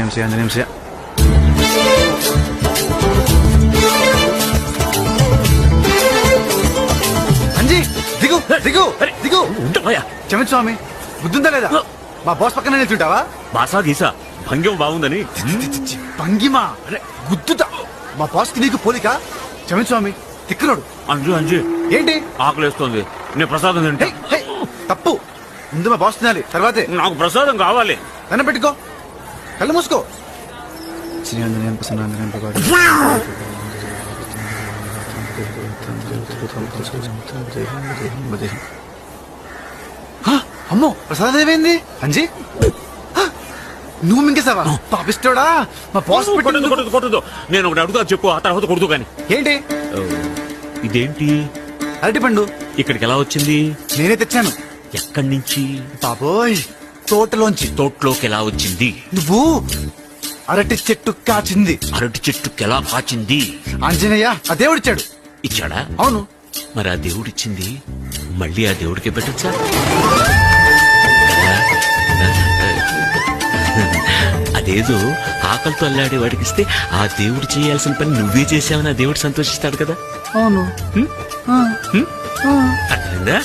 ఆంజనేయం శ్రీ. అంజీ దిగు దిగు దిగు. క్షమించు స్వామి, బుద్ధుందా లేదా? మా బాస్ పక్కన నిల్చుంటావా? బాసా గీసా భంగ్యం బాగుందని. భంగిమా అరే గుద్దుతా. మా బాస్ కి నీకు పోలిక. క్షమించు స్వామి, తిక్కునోడు. అంజు అంజు ఏంటి ఆకలేస్తోంది, నేను ప్రసాదం తింటా. హే, తప్పు. ముందు మా బాస్ తినాలి, తర్వాతే. నాకు ప్రసాదం కావాలి. దండం పెట్టుకో, కళ్ళు మూసుకో. శ్రీ ఆంజనేయం ప్రసన్నాంజనేయం ప్రభాకర్. అమ్మో, ప్రసాదం ఏమైంది? అంజీ నువ్వు మింగేసావా? పాపిస్తోడా, మా బాస్ కొట్టదు. నేను ఒకటి అడుగుతా, చెప్పు, ఆ తర్వాత కొడుతూ గాని. ఏంటి? ఇదేంటి? అరటి పండు. ఇక్కడికి ఎలా వచ్చింది? నేనే తెచ్చాను. ఎక్కడి నుంచి? బాబోయ్, తోటలోంచి. తోటలోకి ఎలా వచ్చింది? నువ్వు అరటి చెట్టు కాచింది. అరటి చెట్టుకి ఎలా కాచింది? ఆంజనేయ ఆ దేవుడిచ్చాడు. ఇచ్చాడా? అవును. మరి ఆ దేవుడిచ్చింది మళ్ళీ ఆ దేవుడికి పెట్టచ్చా? అదేదో ఆకలితో అల్లాడే వాడికిస్తే ఆ దేవుడు చేయాల్సిన పని నువ్వే చేసావని ఆ దేవుడు సంతోషిస్తాడు కదా. అవును. అర్థమైందా?